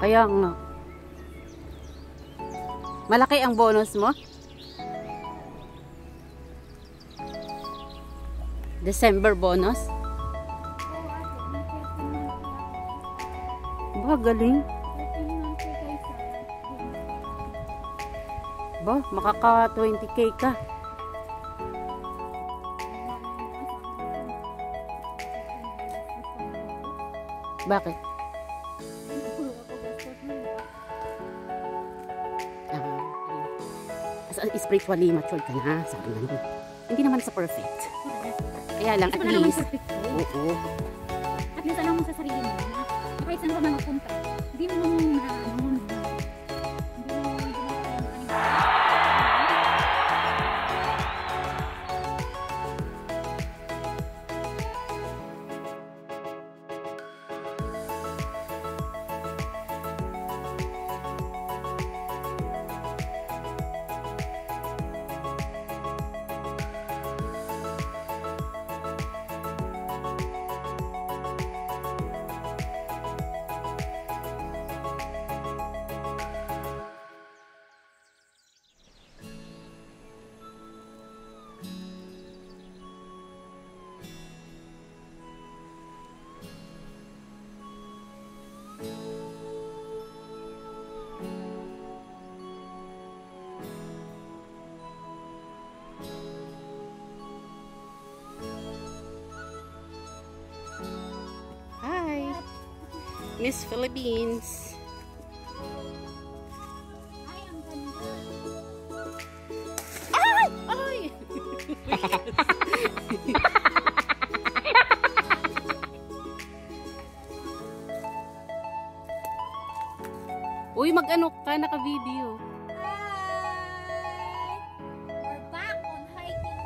Kaya nga. Malaki ang bonus mo? December bonus? Ba, galing. Ba, makaka 20k ka. Bakit? Spiritually matured ka na, sabi nga. Hindi naman sa perfect. Kaya lang, at least. Oo. At least alam mo sa sarili mo na kahit saan ka man magpunta, hindi mo Miss Philippines. Ay! Ay! Uy, mag-ano ka, naka-video. We're back on hiking.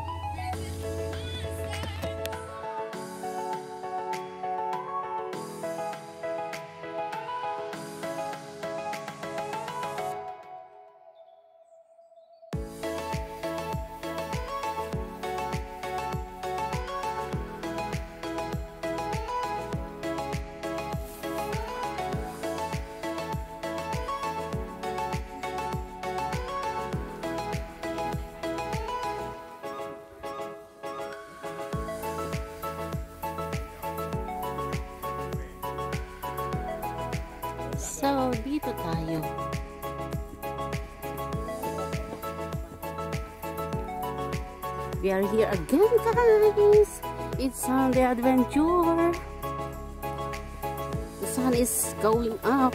So, dito tayo. We are here again, guys. It's Sunday adventure. The sun is going up.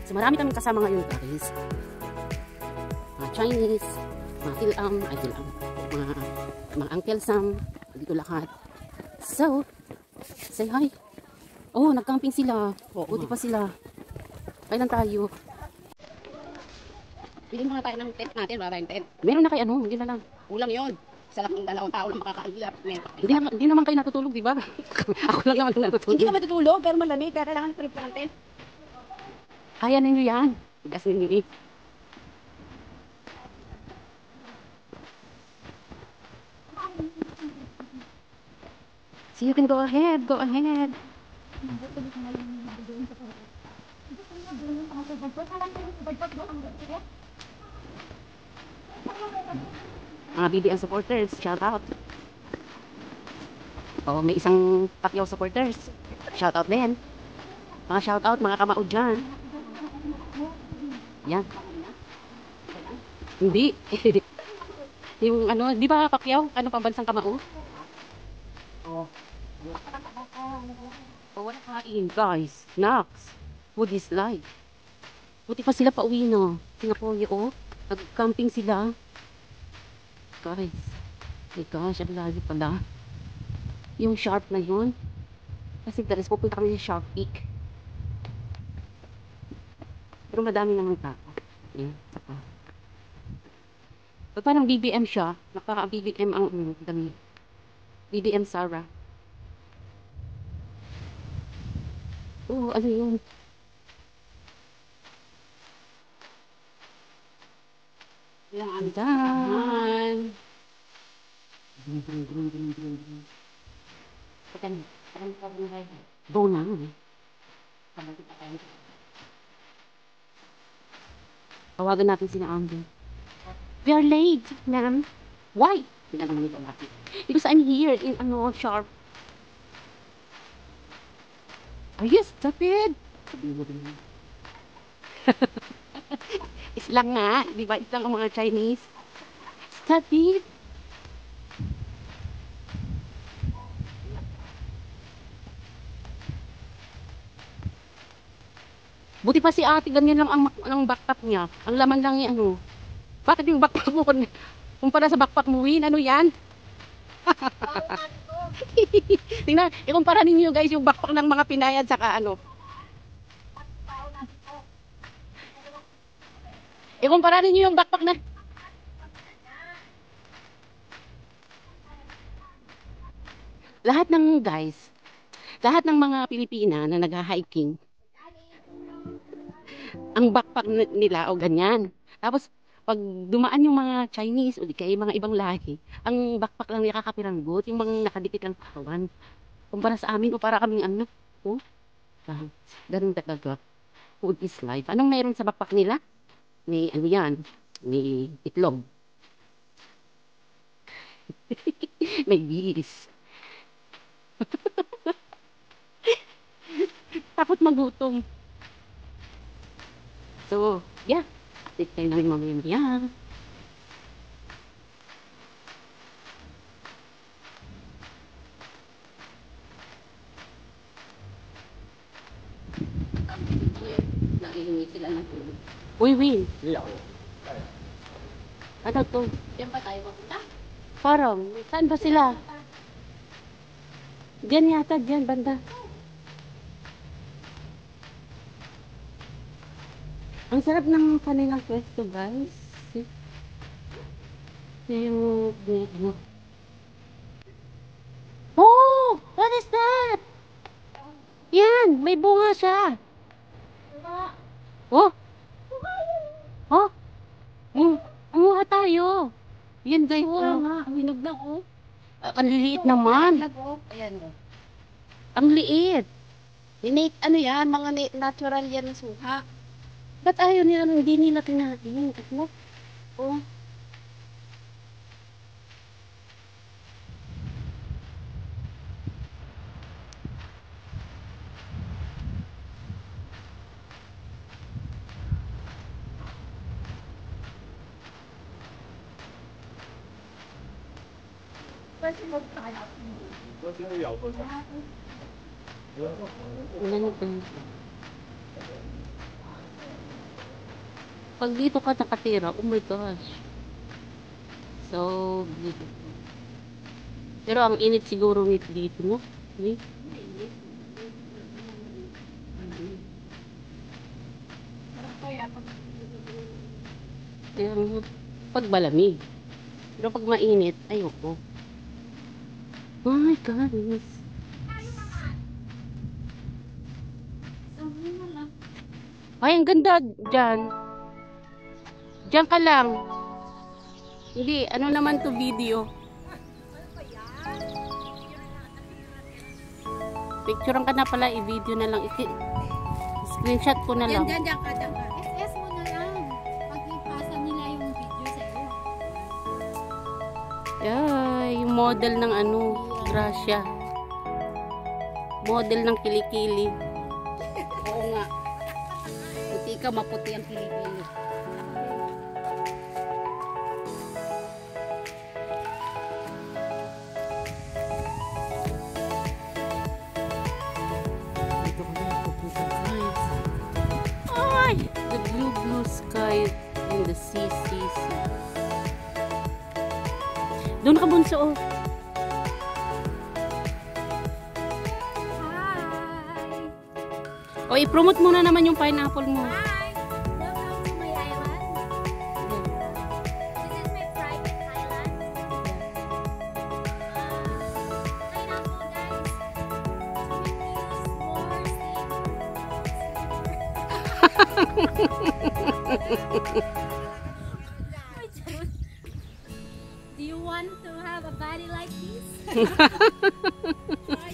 So, marami kami kasama ngayon, guys. Mga Chinese, mga mga Uncle Sam, dito lahat. So, say hi. Oh, nag-camping sila. Buti pa sila. Kailan tayo? Bili muna tayo ng tent natin, wala tayong tent. Meron na kayo ano, hindi na lang. Kulang yun. Isa lang dalawang tao lang makakailap. Hindi naman kayo natutulog, di ba? Ako lang naman natutulog. Hindi ka matutulog, pero malamig. Kaya kailangan trip ng tent. Kaya ninyo yan. Gas ninyo eh. So you can go ahead, go ahead. Mga BBM supporters, shout out. Oh, may isang Pacquiao supporters. Shout out din. Mga shout out, mga kamao dyan. Yan. Hindi. Yung ano, di ba Pacquiao? Ano pambansang kamao? Oh. Oh, wala kain, guys. Snacks. Food is life. Buti pa sila pauwi na. Singapore, oh. Nag-camping sila. Guys. My gosh, ang lalim pala. Yung sharp na yun. Kasi dalas pupunta kami sa Shark Peak. Pero madami naman tao. Yan, saka. Pag parang BBM siya, naka-BBM ang dami. BBM Sarah. Oh, ano yun? Yan ang Dan. Go na. Tawagan natin si Amber. We are late, ma'am. Why? Hindi naman ito natin. Because I'm here in sharp. Are you stupid? Islang nga. Di ba? Islang ang mga Chinese. Stupid. Buti pa si ate, ganyan lang ang backpack niya. Ang laman lang niya, Bakit yung backpack mo, kumpara sa backpack mo, Win? Ano yan? Tingnan, ikumpara ninyo guys yung backpack ng mga Pinay at saka Ikumpara ninyo yung backpack na... Lahat ng mga Pilipina na nag-hiking, ang backpack nila o ganyan. Tapos, pag dumaan yung mga Chinese o di kaya mga ibang lahi, ang backpack lang nakakapiranggot, yung mga nakadikit lang kawan. Kumpara sa amin, o para kaming ganun talaga. Food is life. Anong meron sa backpack nila? Ni itlog. May bis. Takot magutom. So, yeah. Update tayo namin mamaya. Nakihingi sila ng tubig. Uy, Win. Ano to? Diyan ba tayo mapunta? Parang, saan ba sila? Diyan yata, diyan, banda. Ang sarap ng kanilang pwesto, guys. Yung... Oh! What is that? Yan! May bunga siya! Oh! Oh! Umuha tayo! Yan, guys. Oo nga, ang hinog na Ang liit naman. Ayan Ang liit. Ano yan, mga natural yan na suha. Ba't ayaw nila, hindi nila tinahin? Oh. Pag dito ka nakatira, oh my gosh. So beautiful. Pero ang init siguro dito, no? Okay? Yung pag malamig. Pero pag mainit, ayoko. Oh my goodness. Ay, ang ganda dyan. Diyan ka lang. Hindi, ano naman to video? Picturean ka na pala, i-video na lang. Screenshot ko na lang. Diyan ka. SS mo na lang. Pag ipasa nila yung video sa'yo. Ay, yung model ng Gracia. Model ng kilikili. Oo nga. Puti ka, maputi ang Pilipino. Dito ko na pupunta, guys. Ay! The blue sky and the sea. Doon ka, bunso, oh. Hi! O, i-promote muna naman yung pineapple mo. Hi! Welcome to my island. This is my private island. Pineapple, guys. We use more you want to have a body like this? Try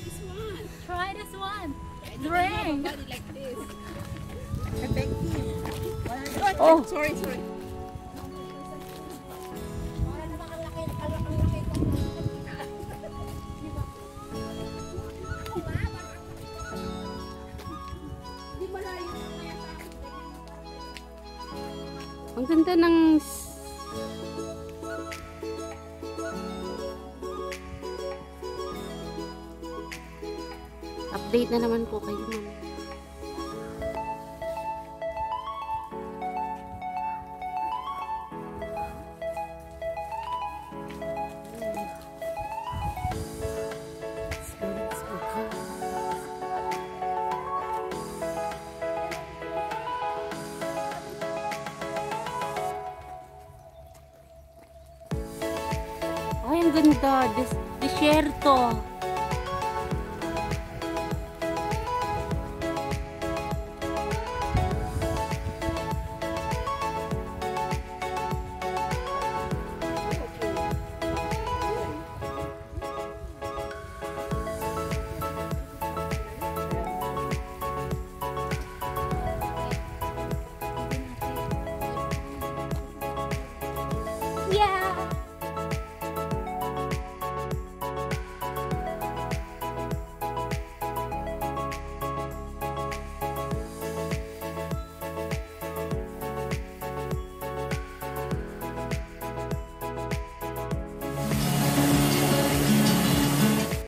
this one. Try this one. I don't Drink. have a body like this. I beg you. Oh. Sorry. Ang ganda ng update na naman po kayo, ma'am. Let's go, guys. Ay, ang ganda. Desierto.